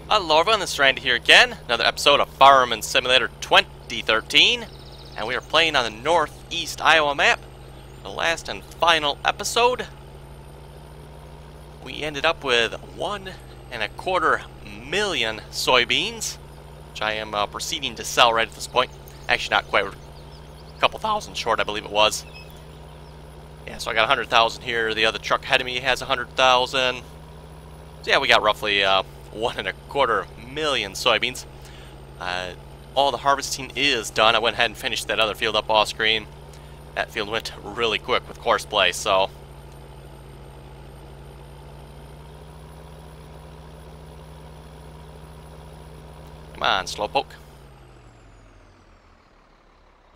Hello everyone, this is Randy here again, another episode of Farming Simulator 2013, and we are playing on the northeast Iowa map. The last and final episode, we ended up with 1.25 million soybeans, which I am proceeding to sell right at this point. Actually not quite, we're a couple thousand short I believe it was. Yeah, so I got 100,000 here, the other truck ahead of me has 100,000. So yeah, we got roughly 1.25 million soybeans. All the harvesting is done. I went ahead and finished that other field up off screen. That field went really quick with course play, so. Come on, Slowpoke.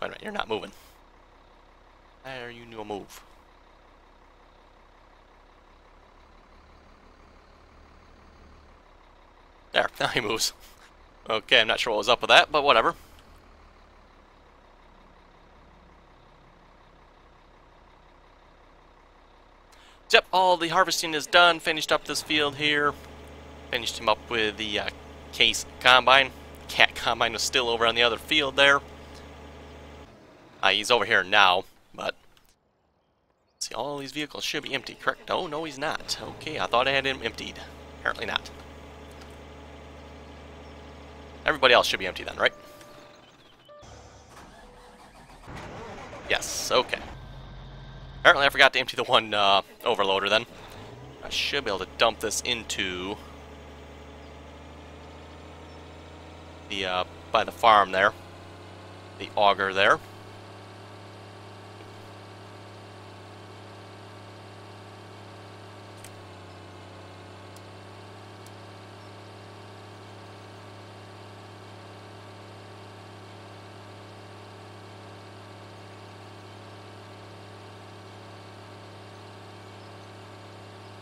Wait a minute, you're not moving. There, you knew a move. There, now he moves. Okay, I'm not sure what was up with that, but whatever. Yep, all the harvesting is done. Finished up this field here. Finished him up with the Case Combine. Cat Combine was still over on the other field there. He's over here now, but... see, all these vehicles should be empty, correct? Oh, no, he's not. Okay, I thought I had him emptied. Apparently not. Everybody else should be empty then, right? Yes, okay. Apparently I forgot to empty the one overloader then. I should be able to dump this into the, by the farm there. The auger there.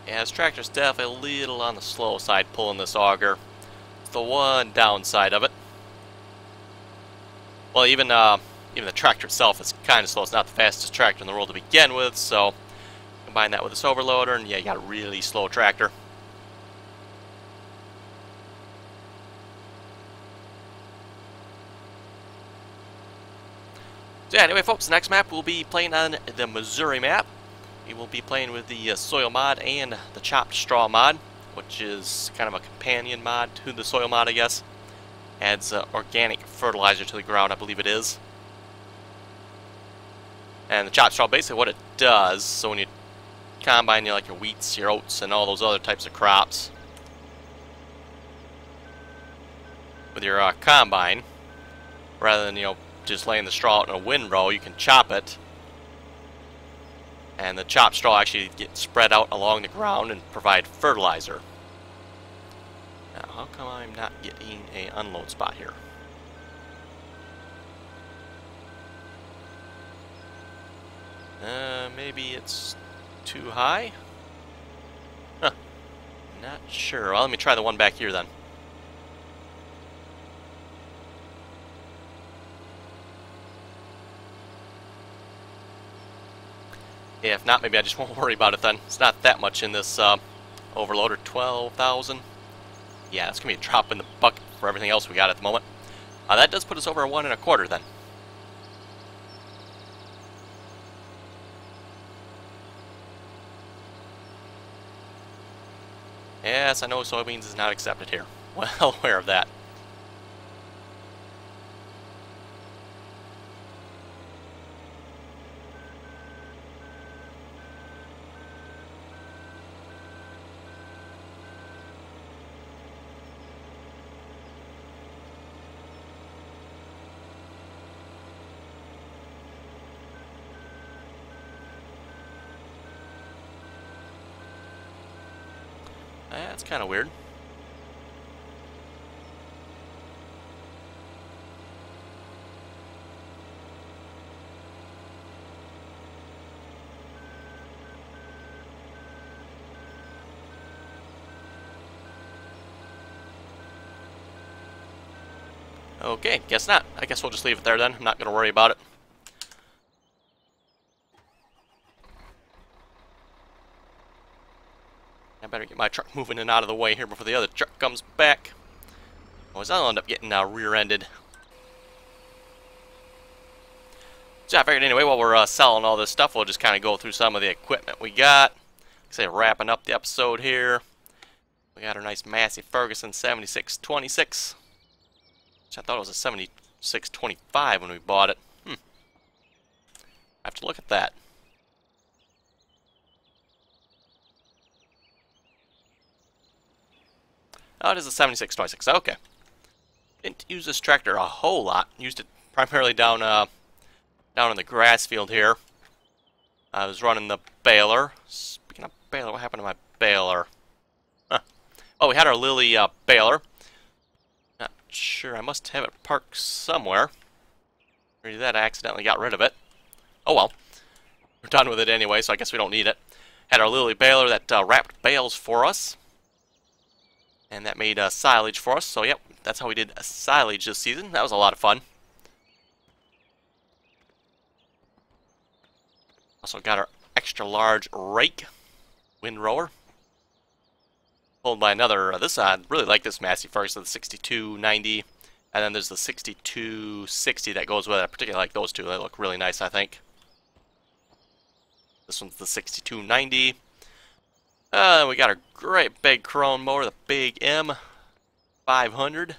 Yeah, this tractor's definitely a little on the slow side pulling this auger. It's the one downside of it. Well, even the tractor itself is kind of slow. It's not the fastest tractor in the world to begin with, so combine that with this overloader, and yeah, you got a really slow tractor. So yeah, anyway, folks, the next map we'll be playing on the Missouri map. We will be playing with the soil mod and the chopped straw mod, which is kind of a companion mod to the soil mod, I guess. Adds organic fertilizer to the ground, I believe it is. And the chopped straw, basically what it does, so when you combine like your wheats, your oats, and all those other types of crops with your combine, rather than, just laying the straw out in a windrow, you can chop it. And the chopped straw actually gets spread out along the ground and provide fertilizer. Now, how come I'm not getting an unload spot here? Maybe it's too high? Huh. Not sure. Well, let me try the one back here then. Yeah, if not, maybe I just won't worry about it then. It's not that much in this overloader, 12,000. Yeah, it's going to be a drop in the bucket for everything else we got at the moment. That does put us over 1.25 then. Yes, I know soybeans is not accepted here. Well aware of that. That's kind of weird. Okay, guess not. I guess we'll just leave it there then. I'm not going to worry about it. I better get my truck moving and out of the way here before the other truck comes back. I'll end up getting rear-ended. So I figured anyway, while we're selling all this stuff, we'll just kind of go through some of the equipment we got. Like I say, wrapping up the episode here. We got our nice Massey Ferguson 7626. Which I thought it was a 7625 when we bought it. I have to look at that. Oh, it is a 7626. Okay. Didn't use this tractor a whole lot. Used it primarily down in the grass field here. I was running the baler. Speaking of baler, what happened to my baler? Huh. Oh, we had our Lily baler. Not sure. I must have it parked somewhere. Or that I accidentally got rid of it. Oh well. We're done with it anyway, so I guess we don't need it. Had our Lily baler that wrapped bales for us. And that made silage for us. So, yep, that's how we did silage this season. That was a lot of fun. Also got our extra large rake, windrower. Pulled by another, this I really like this Massey Ferguson, the 6290. And then there's the 6260 that goes with it. I particularly like those two. They look really nice, I think. This one's the 6290. We got a great big Krone mower, the Big M 500.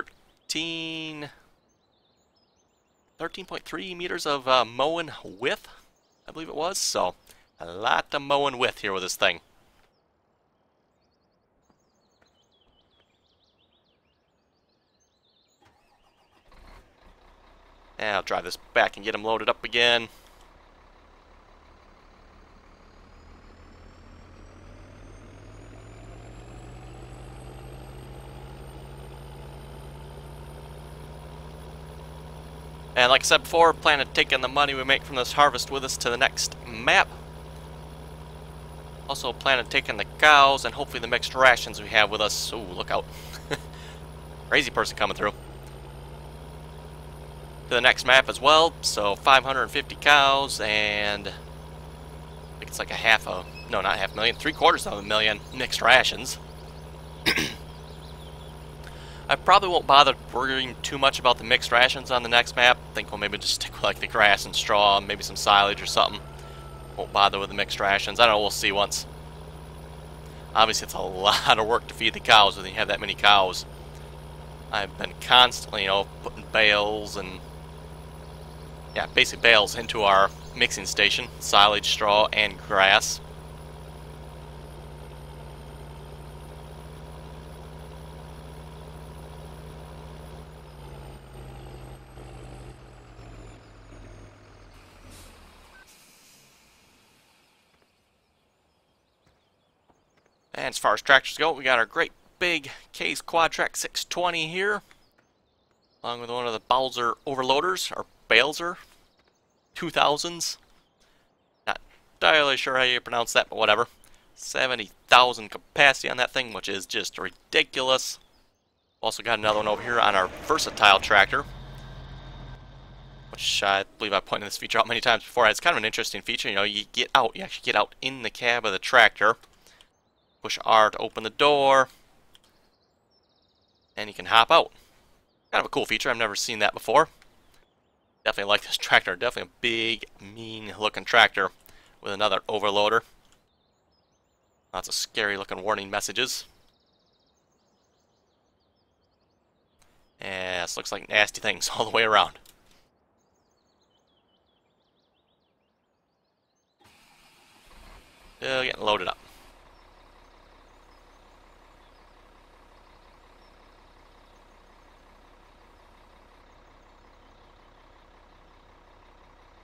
13.3 meters of mowing width, I believe it was. So, a lot of mowing width here with this thing. And I'll drive this back and get them loaded up again. And like I said before, plan on taking the money we make from this harvest with us to the next map. Also plan on taking the cows and hopefully the mixed rations we have with us. Ooh, look out. Crazy person coming through. To the next map as well. So 550 cows and I think it's like no, not half a million, 750,000 mixed rations. I probably won't bother worrying too much about the mixed rations on the next map. I think we'll maybe just stick with like the grass and straw, maybe some silage or something. Won't bother with the mixed rations. I don't know, we'll see once. Obviously it's a lot of work to feed the cows when you have that many cows. I've been constantly, putting bales and, yeah, basically bales into our mixing station. Silage, straw, and grass. And as far as tractors go, we got our great big Case Quadtrac 620 here, along with one of the Bowser overloaders, or Balzer 2000s. Not entirely sure how you pronounce that, but whatever. 70,000 capacity on that thing, which is just ridiculous. Also got another one over here on our Versatile tractor, which I believe I pointed this feature out many times before. It's kind of an interesting feature. You actually get out in the cab of the tractor. Push R to open the door, and you can hop out. Kind of a cool feature. I've never seen that before. Definitely like this tractor. Definitely a big, mean-looking tractor with another overloader. Lots of scary-looking warning messages. And this looks like nasty things all the way around. Getting loaded up.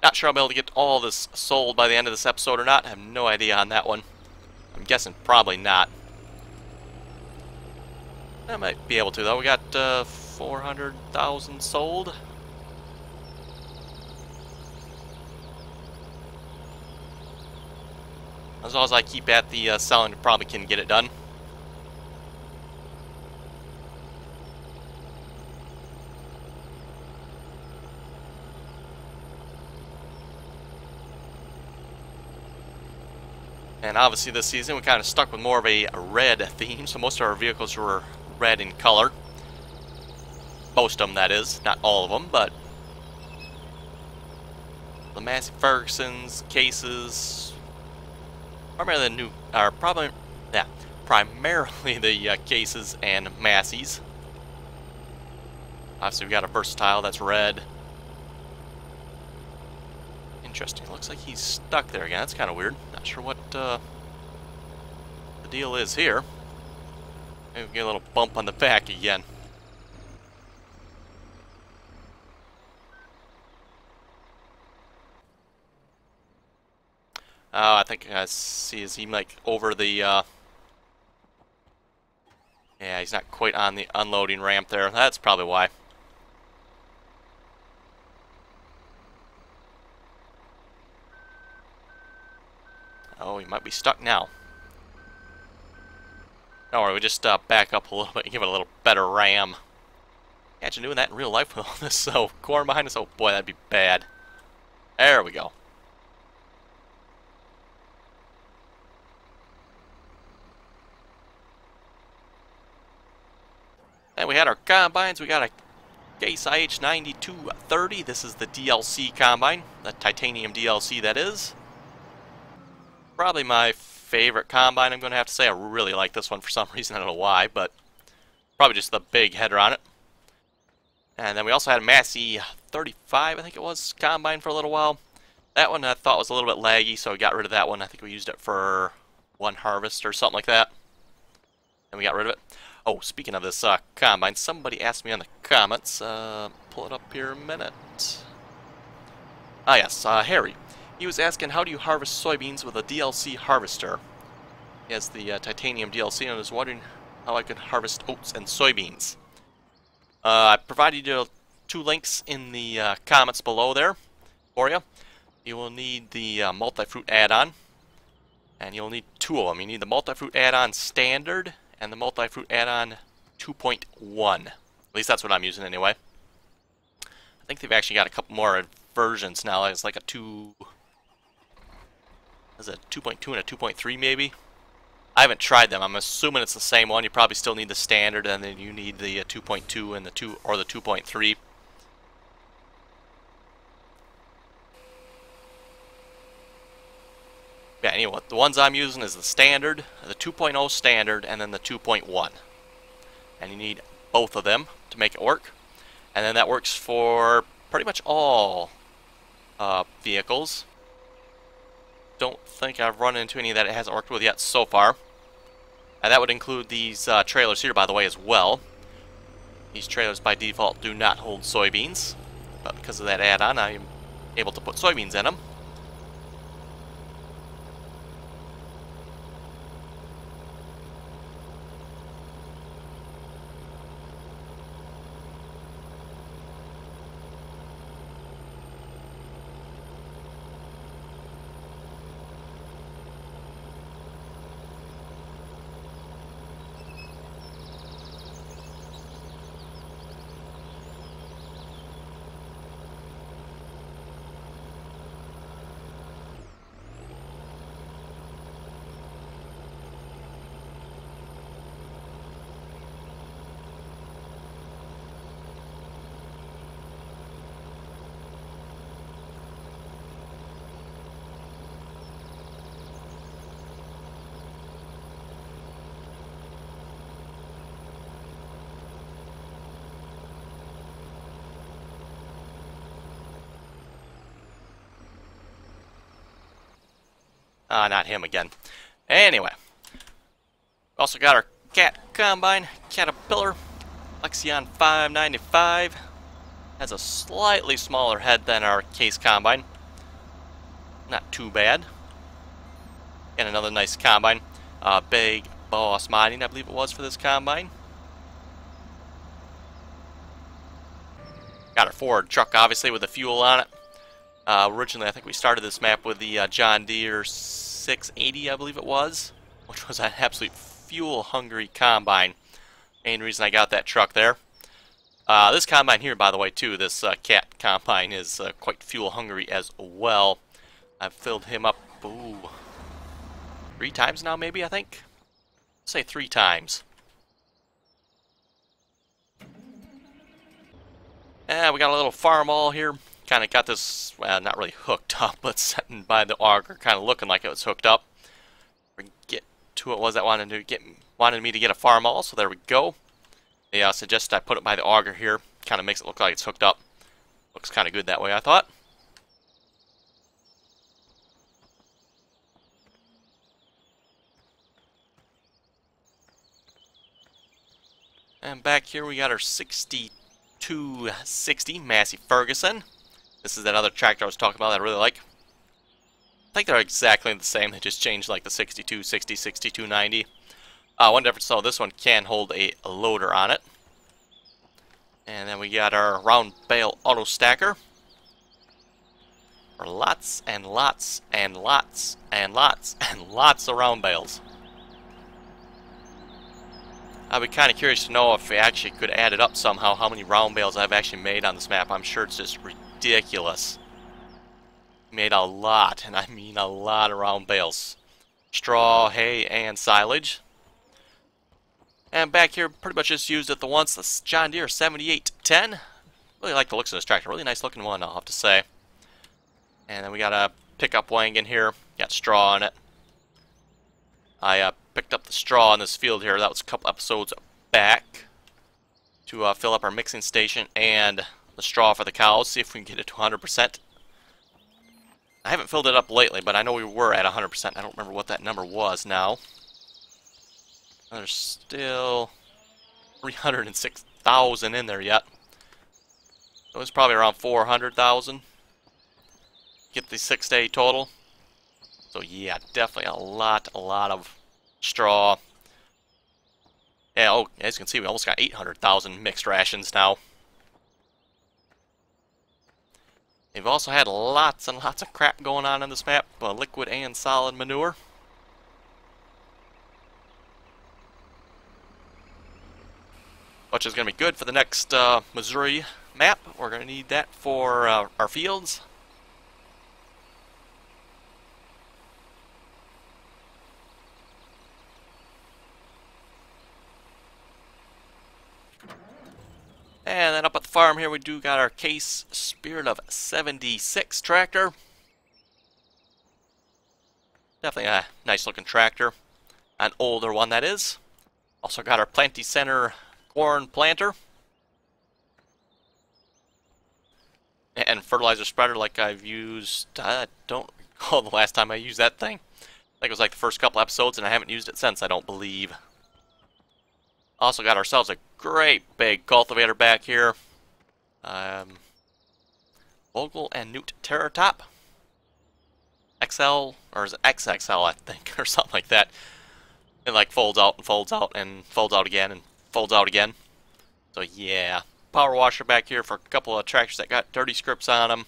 Not sure I'll be able to get all this sold by the end of this episode or not. I have no idea on that one. I'm guessing probably not. I might be able to, though. We got 400,000 sold. As long as I keep at the selling, I probably can get it done. And obviously this season we kind of stuck with more of a red theme, so most of our vehicles were red in color. Most of them, that is. Not all of them, but the Massey Ferguson's cases, primarily the new, are probably, yeah, primarily the cases and Masseys. Obviously, we've got a versatile that's red. Interesting. Looks like he's stuck there again. That's kind of weird. Not sure what the deal is here. Maybe we get a little bump on the back again. Oh, I think I see is he like over the yeah, he's not quite on the unloading ramp there. That's probably why. Oh, he might be stuck now. Don't worry, we just back up a little bit and give it a little better ram. Imagine doing that in real life with all this corn behind us. Oh boy, that'd be bad. There we go. And we had our combines. We got a Case IH9230. This is the DLC combine, the titanium DLC that is. Probably my favorite combine, I'm going to have to say. I really like this one for some reason. I don't know why, but probably just the big header on it. And then we also had a Massey 35, I think it was, combine for a little while. That one I thought was a little bit laggy, so we got rid of that one. I think we used it for one harvest or something like that. And we got rid of it. Oh, speaking of this combine, somebody asked me on the comments. Pull it up here a minute. Ah, yes, Harry. He was asking, how do you harvest soybeans with a DLC harvester? He has the titanium DLC and was wondering how I could harvest oats and soybeans. I provided you 2 links in the comments below there for you. You will need the multi-fruit add-on, and you'll need 2 of them. You need the multi-fruit add-on standard and the multi-fruit add-on 2.1. At least that's what I'm using anyway. I think they've actually got a couple more versions now. It's like a 2... Is it a 2.2 and a 2.3 maybe? I haven't tried them. I'm assuming it's the same one. You probably still need the standard, and then you need the 2.2 and the 2 or the 2.3. Yeah, anyway, the ones I'm using is the standard, the 2.0 standard, and then the 2.1. And you need both of them to make it work. And then that works for pretty much all vehicles. Don't think I've run into any that it hasn't worked with yet so far. And that would include these trailers here, by the way, as well. These trailers by default do not hold soybeans, but because of that add-on, I'm able to put soybeans in them. Not him again. Anyway. Also got our Cat Combine, Caterpillar, Lexion 595. Has a slightly smaller head than our Case Combine. Not too bad. And another nice combine. Big Boss modding, I believe it was, for this combine. Got our Ford truck, obviously, with the fuel on it. Originally, I think we started this map with the John Deere 680, I believe it was, which was an absolute fuel-hungry combine. Main reason I got that truck there. This combine here, by the way, too, this Cat Combine is quite fuel-hungry as well. I've filled him up, ooh, 3 times now, maybe, I think? Let's say 3 times. And we got a little farm all here. Kind of got this, well, not really hooked up, but sitting by the auger, kind of looking like it was hooked up. We get to it was that wanted me to get a farm all, so there we go. They suggested I put it by the auger here. Kind of makes it look like it's hooked up. Looks kind of good that way, I thought. And back here we got our 6260 Massey Ferguson. This is that other tractor I was talking about that I really like. I think they're exactly the same. They just changed like the 6260, 6290. One difference though, this one can hold a loader on it. And then we got our round bale auto stacker. For lots and lots and lots and lots and lots of round bales. I'd be kind of curious to know if we actually could add it up somehow, how many round bales I've actually made on this map. I'm sure it's just ridiculous. Made a lot, and I mean a lot of round bales. Straw, hay, and silage. And back here, pretty much just used it the once, this John Deere 7810. Really like the looks of this tractor. Really nice looking one, I'll have to say. And then we got a pickup wagon here. Got straw on it. I picked up the straw in this field here. That was a couple episodes back to fill up our mixing station and the straw for the cows. See if we can get it to 100%. I haven't filled it up lately, but I know we were at 100%. I don't remember what that number was now. There's still 306,000 in there yet. So it's probably around 400,000. Get the 6 day total. So yeah, definitely a lot of straw. Yeah, oh, as you can see, we almost got 800,000 mixed rations now. They've also had lots and lots of crap going on in this map, liquid and solid manure. Which is going to be good for the next Missouri map. We're going to need that for our fields. And then up at the farm here we do got our Case Spirit of 76 tractor. Definitely a nice looking tractor. An older one that is. Also got our Planty Center corn planter. And fertilizer spreader like I've used, I don't recall the last time I used that thing. I think it was like the first couple episodes and I haven't used it since, I don't believe. Also got ourselves a great big cultivator back here. Vogel and Newt Terratop. XL, or is it XXL I think, or something like that. It like folds out and folds out and folds out again and folds out again. So yeah. Power washer back here for a couple of tractors that got dirty scripts on them.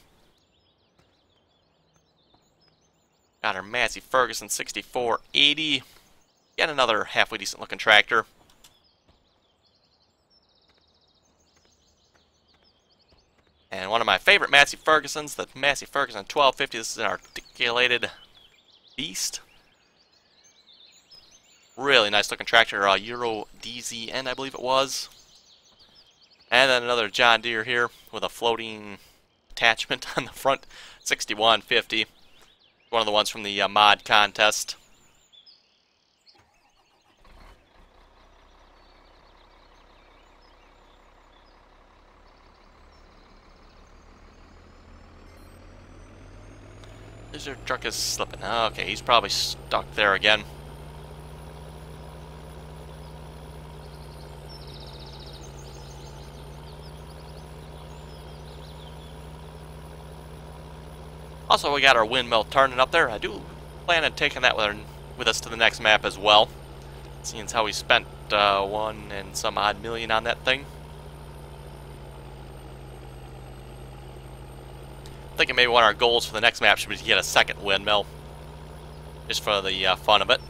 Got our Massey Ferguson 6480. Got another halfway decent looking tractor. And one of my favorite Massey Fergusons, the Massey Ferguson 1250. This is an articulated beast. Really nice looking tractor, Euro DZN I believe it was. And then another John Deere here with a floating attachment on the front, 6150. One of the ones from the mod contest. This truck is slipping. Okay, he's probably stuck there again. Also, we got our windmill turning up there. I do plan on taking that with us to the next map as well. Seeing as how we spent $1 and some odd million on that thing. I'm thinking maybe one of our goals for the next map should be to get a second windmill. Just for the fun of it.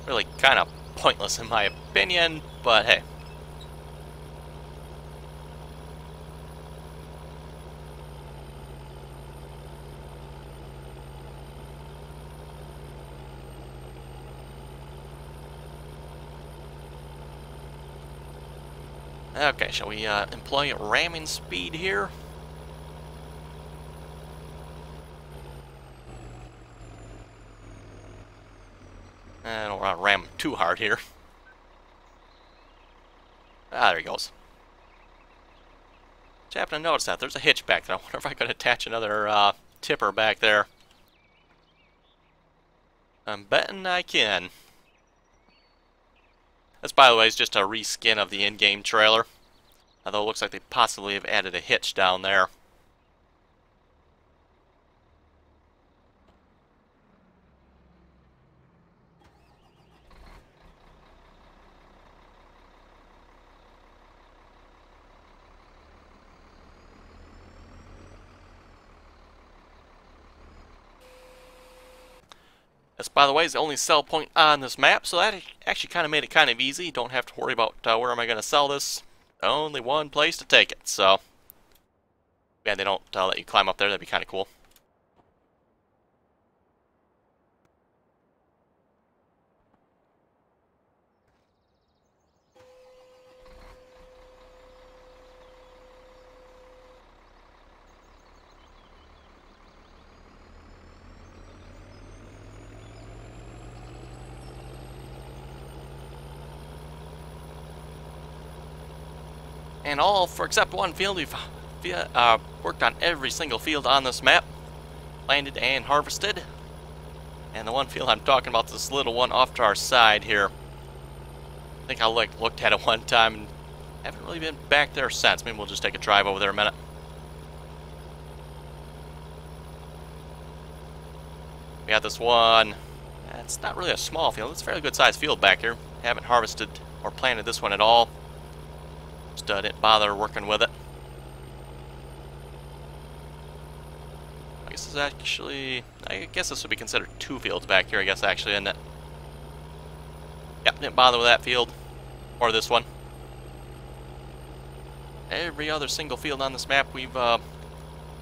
Really kind of pointless in my opinion, but hey. Okay, shall we employ ramming speed here? I don't want to ram too hard here. Ah, there he goes. Just happened to notice that. There's a hitch back there. I wonder if I could attach another tipper back there. I'm betting I can. This, by the way, is just a reskin of the in-game trailer. Although it looks like they possibly have added a hitch down there. This, by the way, is the only sell point on this map, so that actually kind of made it kind of easy. You don't have to worry about where am I going to sell this. Only one place to take it, so... yeah, they don't let you climb up there. That'd be kind of cool. And all for except one field, we've worked on every single field on this map, planted and harvested. And the one field I'm talking about is this little one off to our side here. I think I looked at it one time and haven't really been back there since. Maybe we'll just take a drive over there a minute. We got this one. It's not really a small field. It's a fairly good sized field back here. Haven't harvested or planted this one at all. Just didn't bother working with it. I guess it's actually... I guess this would be considered two fields back here, I guess, actually, isn't it? Yep, didn't bother with that field. Or this one. Every other single field on this map we've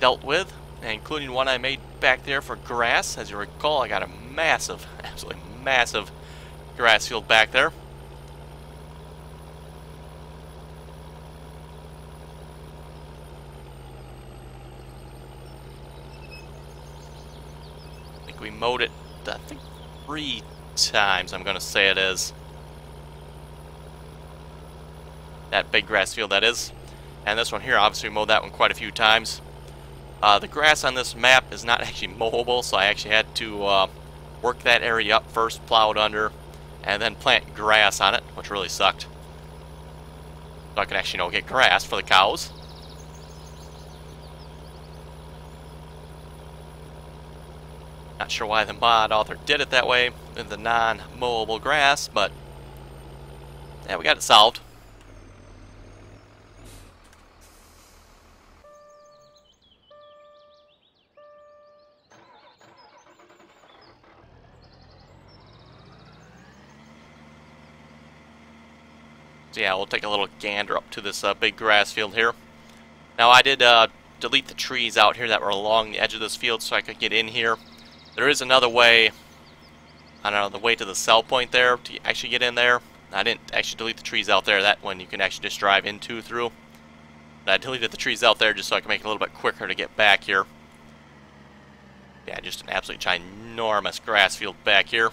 dealt with, including one I made back there for grass. As you recall, I got a massive, absolutely massive grass field back there. We mowed it, I think, 3 times, I'm going to say it is. That big grass field, that is. And this one here, obviously we mowed that one quite a few times. The grass on this map is not actually mowable, so I actually had to work that area up first, plow it under, and then plant grass on it, which really sucked. So I could actually, get grass for the cows. Not sure why the mod author did it that way, in the non-mowable grass, but yeah, we got it solved. So yeah, we'll take a little gander up to this big grass field here. Now I did delete the trees out here that were along the edge of this field so I could get in here. There is another way, I don't know, the way to the sell point there to actually get in there. I didn't actually delete the trees out there. That one you can actually just drive into through. But I deleted the trees out there just so I can make it a little bit quicker to get back here. Yeah, just an absolutely ginormous grass field back here.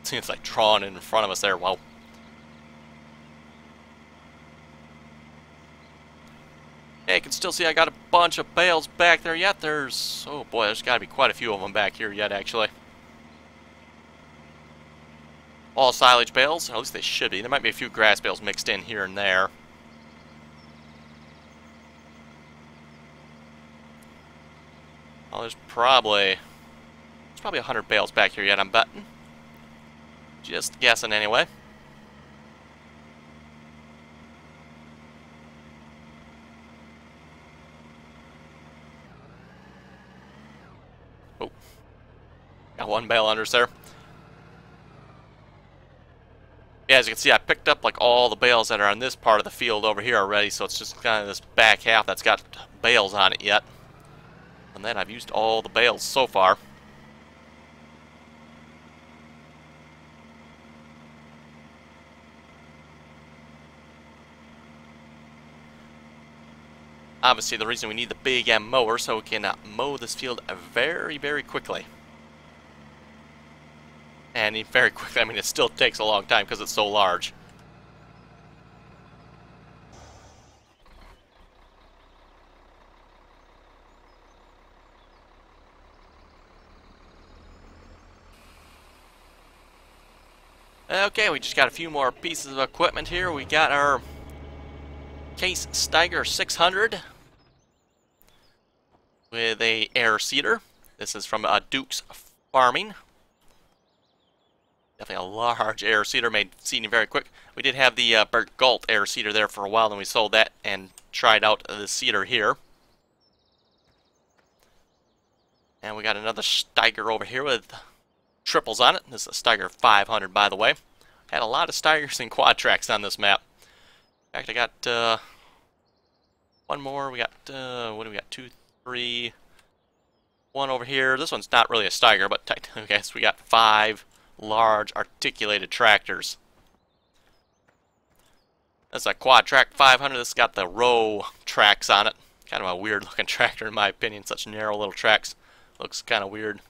Seems like drawn in front of us there. Wow. Yeah, you can still see I got a bunch of bales back there yet. There's, oh boy, there's got to be quite a few of them back here yet, actually. All silage bales, or at least they should be. There might be a few grass bales mixed in here and there. Well, there's probably 100 bales back here yet, I'm betting. Just guessing anyway. Oh, got one bale under there. Yeah, as you can see, I picked up like all the bales that are on this part of the field over here already, so it's just kind of this back half that's got bales on it yet. And then I've used all the bales so far. Obviously, the reason we need the big M mower so we can mow this field very, very quickly. And very quickly, I mean, it still takes a long time because it's so large. Okay, we just got a few more pieces of equipment here. We got our Case Steiger 600 with a air seeder. This is from Duke's Farming. Definitely a large air seeder, made seeding very quick. We did have the Bert Galt air seeder there for a while, and we sold that and tried out the seeder here. And we got another Steiger over here with triples on it. This is a Steiger 500, by the way. Had a lot of Steigers and quad tracks on this map. In fact, I got one more. We got, what do we got? 2, 3, 1 over here. This one's not really a Steiger, but okay, so we got 5 large articulated tractors. That's a quad track 500. This has got the row tracks on it. Kind of a weird looking tractor in my opinion. Such narrow little tracks. Looks kind of weird.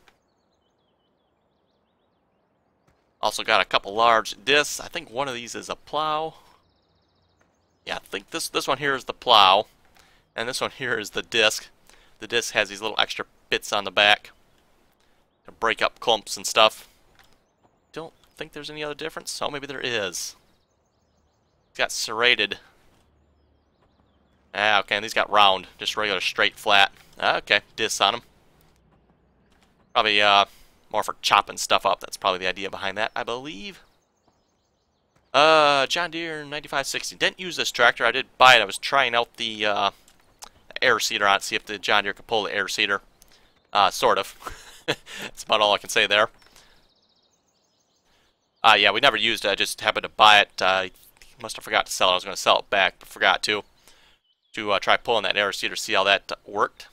Also got a couple large discs. I think one of these is a plow. Yeah, I think this one here is the plow. And this one here is the disc. The disc has these little extra bits on the back to break up clumps and stuff. Don't think there's any other difference. Oh, maybe there is. It's got serrated. Ah, okay, and these got round. Just regular straight flat. Okay, discs on them. Probably more for chopping stuff up. That's probably the idea behind that, I believe. John Deere 9560. Didn't use this tractor. I did buy it. I was trying out the air seeder on it, see if the John Deere could pull the air seeder. Sort of. That's about all I can say there. Yeah, we never used it. I just happened to buy it. I must have forgot to sell it. I was going to sell it back, but forgot to try pulling that air seeder, see how that worked.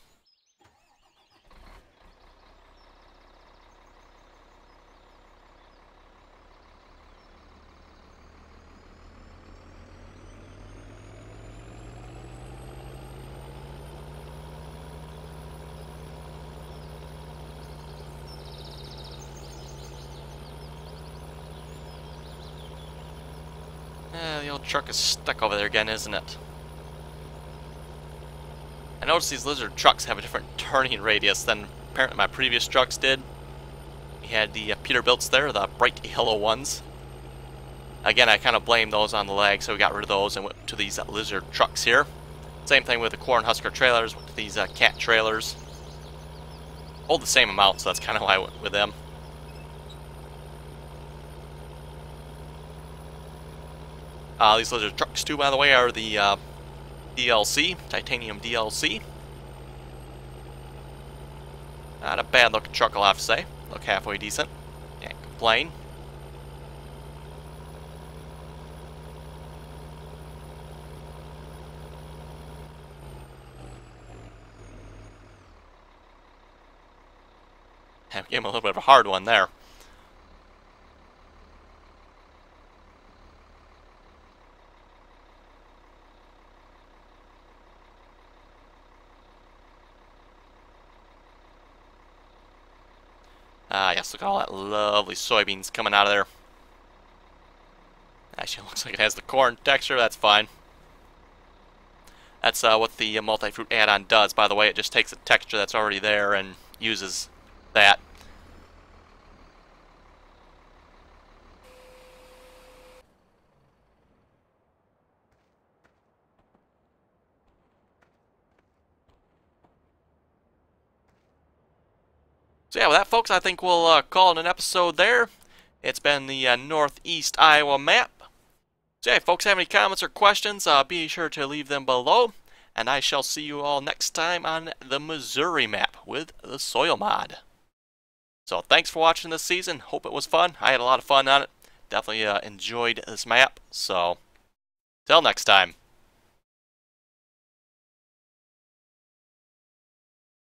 The old truck is stuck over there again, isn't it? I noticed these Lizard trucks have a different turning radius than apparently my previous trucks did. We had the Peterbilts there, the bright yellow ones. Again, I kind of blame those on the lag, so we got rid of those and went to these Lizard trucks here. Same thing with the Cornhusker trailers, went to these Cat trailers. Hold the same amount, so that's kind of why I went with them. These Lizard trucks, too, by the way, are the DLC, titanium DLC. Not a bad looking truck, I'll have to say. Look halfway decent. Can't complain. I gave him a little bit of a hard one there. Yes, look at all that lovely soybeans coming out of there. Actually, it looks like it has the corn texture. That's fine. That's what the multi-fruit add-on does, by the way. It just takes a texture that's already there and uses that. So yeah, with that, folks, I think we'll call it an episode there. It's been the Northeast Iowa map. So yeah, if folks have any comments or questions, be sure to leave them below. And I shall see you all next time on the Missouri map with the Soil Mod. So thanks for watching this season. Hope it was fun. I had a lot of fun on it. Definitely enjoyed this map. So, till next time.